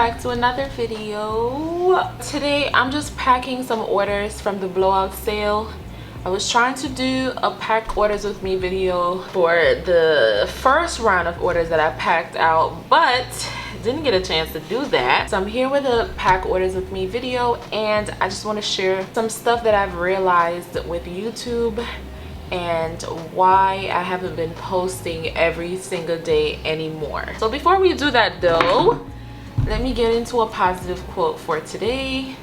back to another video. Today I'm just packing some orders from the blowout sale. I was trying to do a pack orders with me video for the first round of orders that I packed out, but didn't get a chance to do that. So I'm here with a pack orders with me video, and I just want to share some stuff that I've realized with YouTube and why I haven't been posting every single day anymore. So before we do that though, let me get into a positive quote for today.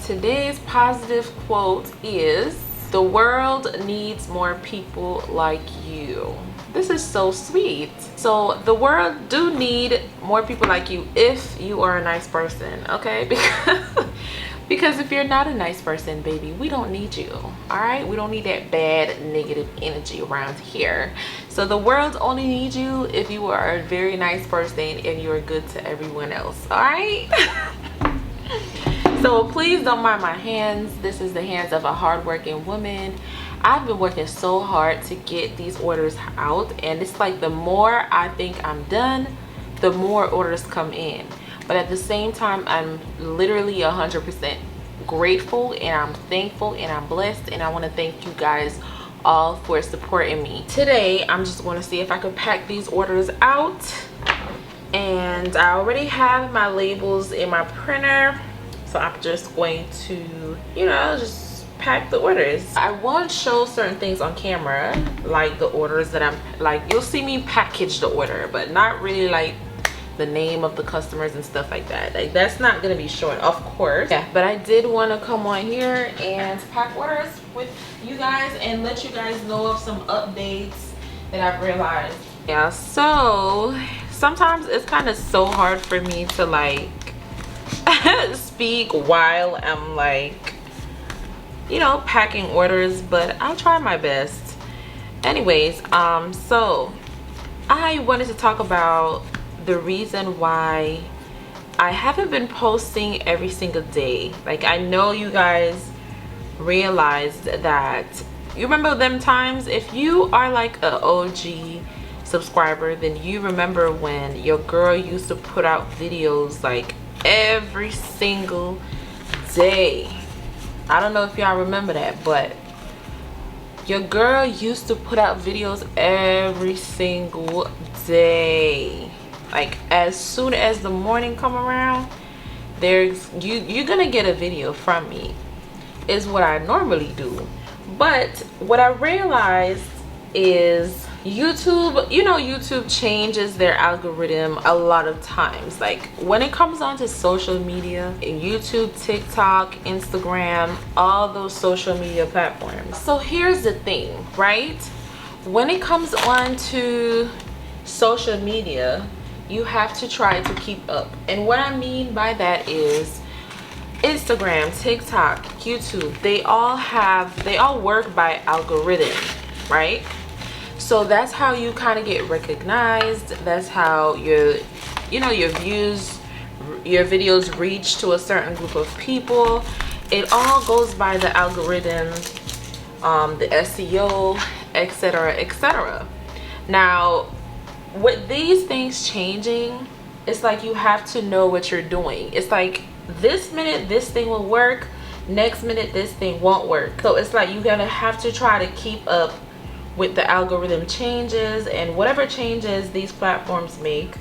Today's positive quote is, "The world needs more people like you." This is so sweet. So the world do need more people like you if you are a nice person, okay? Because if you're not a nice person, baby, we don't need you, all right? We don't need that bad negative energy around here. So the world only needs you if you are a very nice person and you're good to everyone else, all right? So please don't mind my hands. This is the hands of a hardworking woman. I've been working so hard to get these orders out, and it's like the more I think I'm done, the more orders come in. But at the same time, I'm literally 100% grateful, and I'm thankful, and I'm blessed, and I want to thank you guys all for supporting me. Today I'm just going to see if I can pack these orders out, and I already have my labels in my printer, so I'm just going to, you know, just pack the orders. I won't show certain things on camera, like the orders that I'm like, you'll see me package the order, but not really like the name of the customers and stuff like that. Like, that's not gonna be shown, of course. Yeah, but I did want to come on here and pack orders with you guys and let you guys know of some updates that I've realized. Yeah, so sometimes it's kind of so hard for me to like speak while I'm like, you know, packing orders, but I'll try my best. Anyways, so I wanted to talk about the reason why I haven't been posting every single day. Like, I know you guys realized that, you remember them times, if you are like a OG subscriber, then you remember when your girl used to put out videos like every single day. I don't know if y'all remember that, but your girl used to put out videos every single day. Like, as soon as the morning come around, there's you're gonna get a video from me, is what I normally do. But what I realized is YouTube, you know, YouTube changes their algorithm a lot of times. Like, when it comes on to social media, YouTube, TikTok, Instagram, all those social media platforms. So here's the thing, right? When it comes on to social media, you have to try to keep up. And what I mean by that is Instagram, TikTok, YouTube, they all work by algorithm, right? So that's how you kind of get recognized. That's how your videos reach to a certain group of people. It all goes by the algorithm, the SEO, etc., etc. Now, with these things changing, it's like you have to know what you're doing. It's like, this minute this thing will work, next minute this thing won't work. So it's like you're gonna have to try to keep up with the algorithm changes and whatever changes these platforms make,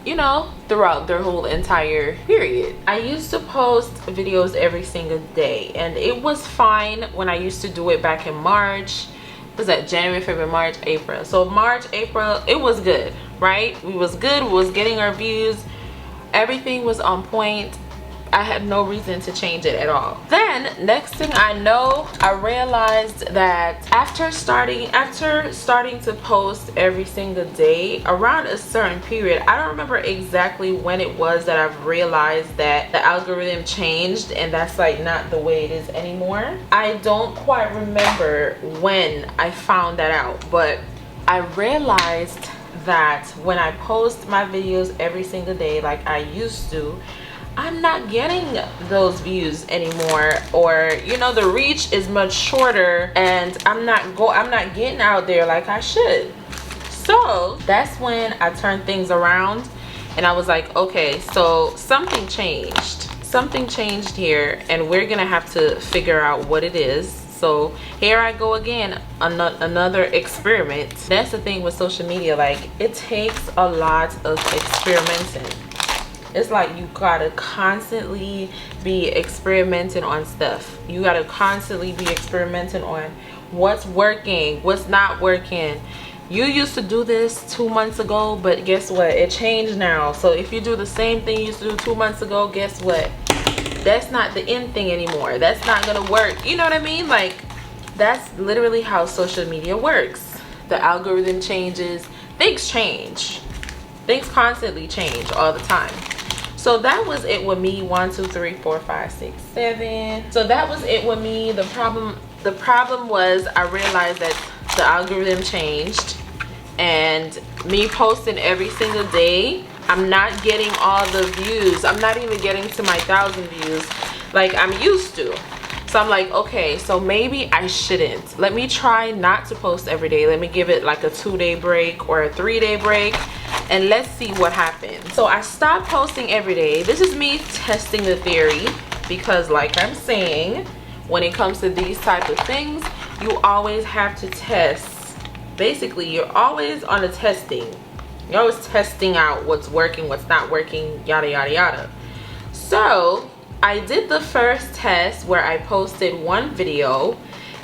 you know, throughout their whole entire period. I used to post videos every single day, and it was fine when I used to do it back in March. Was that January, February, March, April? So March, April, it was good, right? We was good, we was getting our views, everything was on point. I had no reason to change it at all. Then next thing I know, I realized that after starting to post every single day around a certain period, I don't remember exactly when it was that I've realized that the algorithm changed, and that's like not the way it is anymore. I don't quite remember when I found that out, but I realized that when I post my videos every single day like I used to, I'm not getting those views anymore, or, you know, the reach is much shorter, and I'm not getting out there like I should. So that's when I turned things around and I was like, okay, so something changed here, and we're gonna have to figure out what it is. So here I go again, another experiment. That's the thing with social media, like it takes a lot of experimenting. It's like you gotta constantly be experimenting on stuff. You gotta constantly be experimenting on what's working, what's not working. You used to do this 2 months ago, but guess what? It changed now. So if you do the same thing you used to do 2 months ago, guess what? That's not the end thing anymore. That's not gonna work. You know what I mean? Like, that's literally how social media works. The algorithm changes, things change. Things constantly change all the time. So that was it with me. 1 2 3 4 5 6 7. So that was it with me. The problem was I realized that the algorithm changed, and me posting every single day, I'm not getting all the views. I'm not even getting to my 1,000 views like I'm used to. So I'm like, okay, so maybe I shouldn't. Let me try not to post every day. Let me give it like a 2-day break or a 3-day break, and let's see what happens. So I stopped posting every day. This is me testing the theory, because like I'm saying, when it comes to these type of things, you always have to test. Basically, you're always on a testing. You're always testing out what's working, what's not working, yada yada yada. So I did the first test where I posted one video,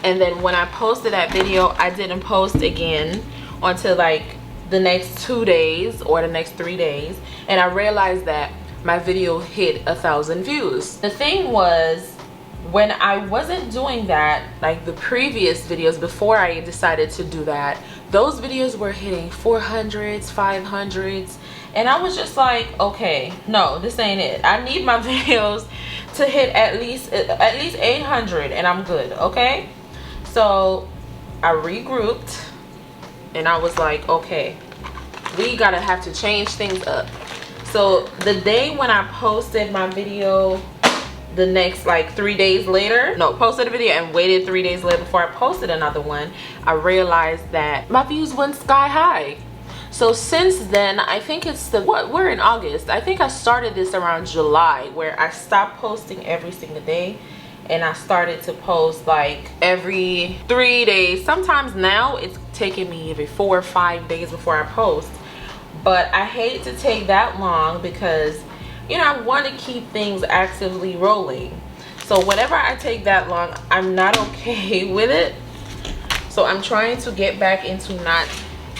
and then when I posted that video, I didn't post again until like the next 2 days or the next 3 days, and I realized that my video hit 1,000 views. The thing was, when I wasn't doing that, like the previous videos before I decided to do that, those videos were hitting 400s, 500s, and I was just like, okay, no, this ain't it. I need my videos to hit at least 800, and I'm good. Okay, so I regrouped, and I was like, okay, we gotta have to change things up. So the day when I posted my video, the next like 3 days later, no, posted a video and waited 3 days later before I posted another one, I realized that my views went sky high. So since then, I think it's we're in August. I think I started this around July, where I stopped posting every single day, and I started to post like every 3 days. Sometimes now it's taking me every 4 or 5 days before I post, but I hate to take that long because, you know, I want to keep things actively rolling. So whenever I take that long, I'm not okay with it. So I'm trying to get back into not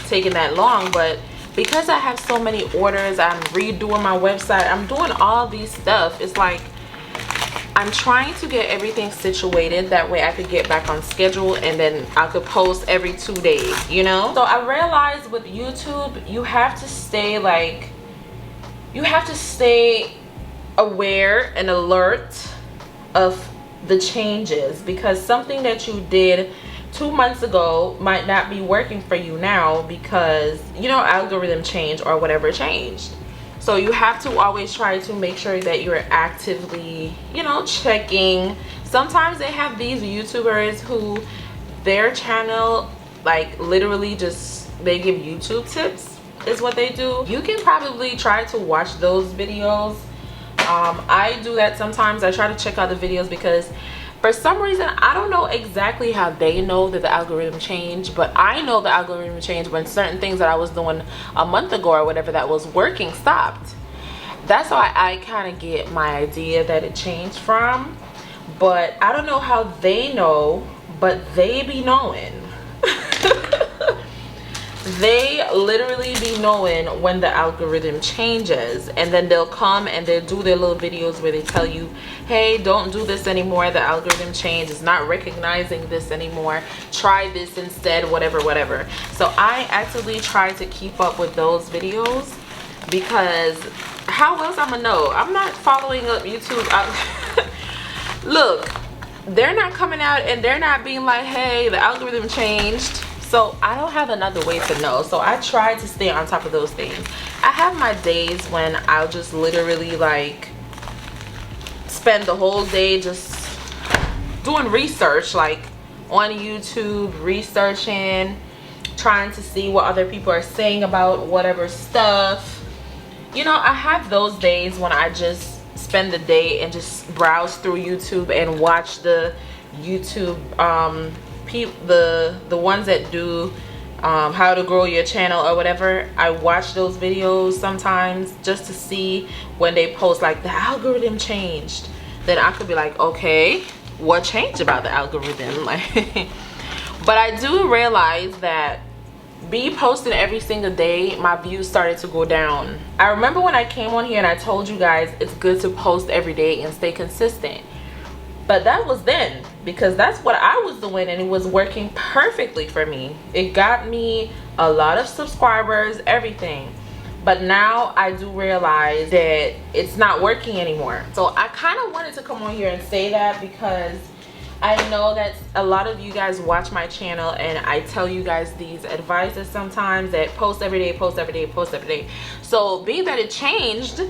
taking that long, but because I have so many orders, I'm redoing my website, I'm doing all these stuff, it's like I'm trying to get everything situated, that way I could get back on schedule, and then I could post every 2 days, you know. So I realized with YouTube, you have to stay like, you have to stay aware and alert of the changes, because something that you did 2 months ago might not be working for you now, because, you know, algorithm change or whatever changed. So you have to always try to make sure that you're actively, you know, checking. Sometimes they have these YouTubers who their channel, like literally just, they give YouTube tips is what they do. You can probably try to watch those videos. I do that sometimes. I try to check out the videos because for some reason, I don't know exactly how they know that the algorithm changed, but I know the algorithm changed when certain things that I was doing a month ago or whatever that was working stopped. That's why I kind of get my idea that it changed from, but I don't know how they know, but they be knowing. They literally be knowing when the algorithm changes, and then they'll come and they'll do their little videos where they tell you, hey, don't do this anymore, the algorithm change is not recognizing this anymore, try this instead, whatever whatever. So I actively try to keep up with those videos, because how else I'm gonna know? I'm not following up YouTube. Look, they're not coming out and they're not being like, hey, the algorithm changed. So I don't have another way to know. So I try to stay on top of those things. I have my days when I'll just literally like spend the whole day just doing research, like on YouTube, researching, trying to see what other people are saying about whatever stuff. you know, I have those days when I just spend the day and just browse through YouTube and watch the YouTube the ones that do how to grow your channel or whatever. I watch those videos sometimes just to see when they post like the algorithm changed. Then I could be like, okay, what changed about the algorithm? Like, but I do realize that me posting every single day, my views started to go down. I remember when I came on here and I told you guys it's good to post every day and stay consistent. But that was then, because that's what I was doing and it was working perfectly for me. It got me a lot of subscribers, everything. But now I do realize that it's not working anymore. So I kind of wanted to come on here and say that, because I know that a lot of you guys watch my channel and I tell you guys these advices sometimes, that post every day, post every day, post every day. So being that it changed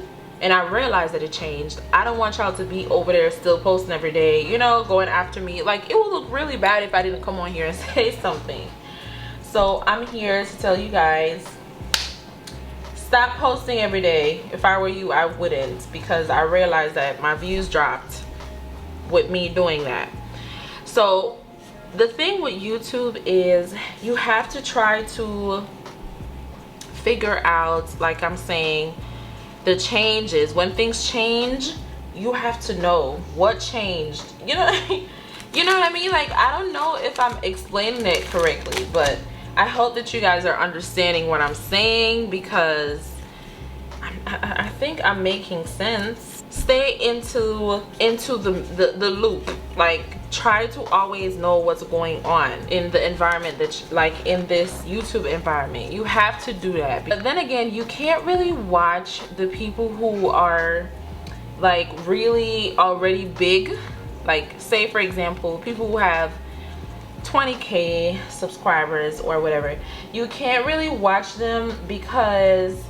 and I realized that it changed, I don't want y'all to be over there still posting every day, you know, going after me. Like, it would look really bad if I didn't come on here and say something. So I'm here to tell you guys, stop posting every day. If I were you, I wouldn't, because I realized that my views dropped with me doing that. So the thing with YouTube is you have to try to figure out, like I'm saying, the changes. When things change, you have to know what changed. You know, you know what I mean? Like, I don't know if I'm explaining it correctly, but I hope that you guys are understanding what I'm saying, because I think I'm making sense. Stay into the loop. Like, try to always know what's going on in the environment that like in this YouTube environment. You have to do that. But then again, you can't really watch the people who are like really already big. Like, say for example, people who have 20K subscribers or whatever. You can't really watch them because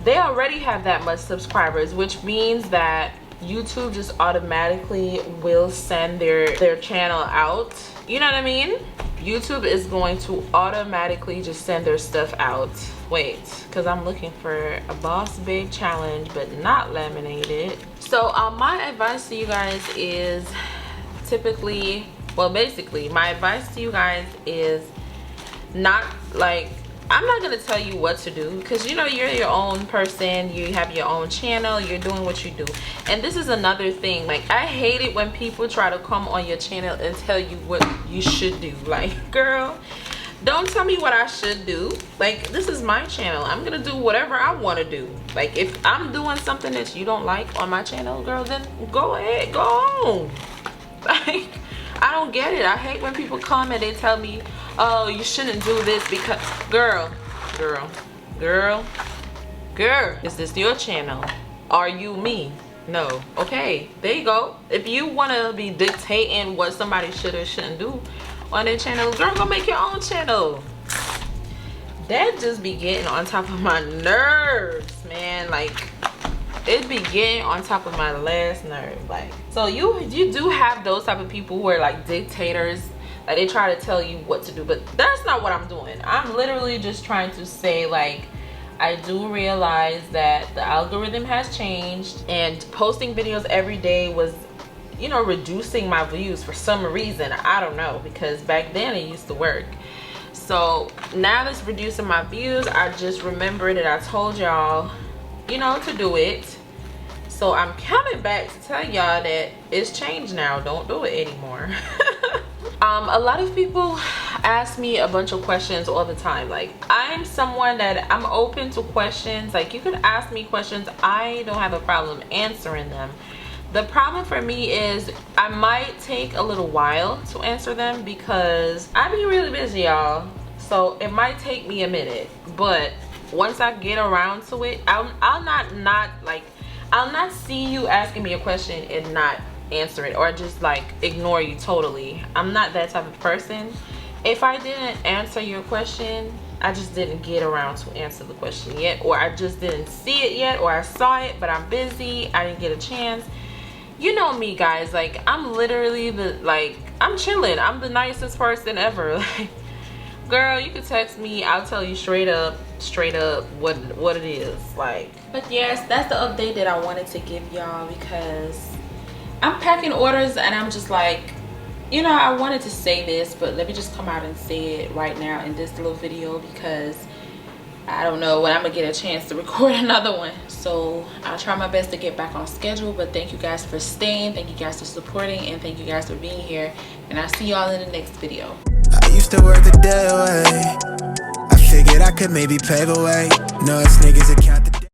they already have that much subscribers, which means that YouTube just automatically will send their channel out. You know what I mean? YouTube is going to automatically just send their stuff out. Wait, because I'm looking for a Boss Babe challenge but not laminated. So my advice to you guys is typically, well, basically my advice to you guys is not like, I'm not gonna tell you what to do, because you know, you're your own person, you have your own channel, you're doing what you do. And this is another thing, like, I hate it when people try to come on your channel and tell you what you should do. Like, girl, don't tell me what I should do. Like, this is my channel, I'm gonna do whatever I want to do. Like, if I'm doing something that you don't like on my channel, girl, then go ahead, go on. Like, I don't get it. I hate when people come and they tell me, oh, you shouldn't do this because, girl, is this your channel? Are you me? No. Okay, there you go. If you want to be dictating what somebody should or shouldn't do on their channel, girl, go make your own channel. That just be getting on top of my nerves, man. Like, it be getting on top of my last nerve. Like, so you do have those type of people who are like dictators. Like, they try to tell you what to do, but that's not what I'm doing. I'm literally just trying to say, like, I do realize that the algorithm has changed, and posting videos every day was, you know, reducing my views for some reason. I don't know, because back then it used to work. So now that's reducing my views. I just remembered that I told y'all, you know, to do it. So I'm coming back to tell y'all that it's changed now. Don't do it anymore. A lot of people ask me a bunch of questions all the time. Like, I'm someone that I'm open to questions. Like, you can ask me questions, I don't have a problem answering them. The problem for me is I might take a little while to answer them, because I be really busy, y'all. So it might take me a minute, but once I get around to it, I'll not see you asking me a question and not answer it, or just like ignore you totally. I'm not that type of person. If I didn't answer your question, I just didn't get around to answer the question yet, or I just didn't see it yet, or I saw it but I'm busy, I didn't get a chance. You know me, guys, like, I'm literally I'm chilling, I'm the nicest person ever. Like, girl, you can text me. I'll tell you straight up what it is like. But yes, that's the update that I wanted to give y'all, because I'm packing orders and I'm just like, you know, I wanted to say this, but let me just come out and say it right now in this little video, because I don't know when I'm gonna get a chance to record another one. So I'll try my best to get back on schedule. But thank you guys for staying, thank you guys for supporting, and thank you guys for being here, and I'll see y'all in the next video. I used to work the day away. I figured I could maybe pave away. No, it's niggas that count the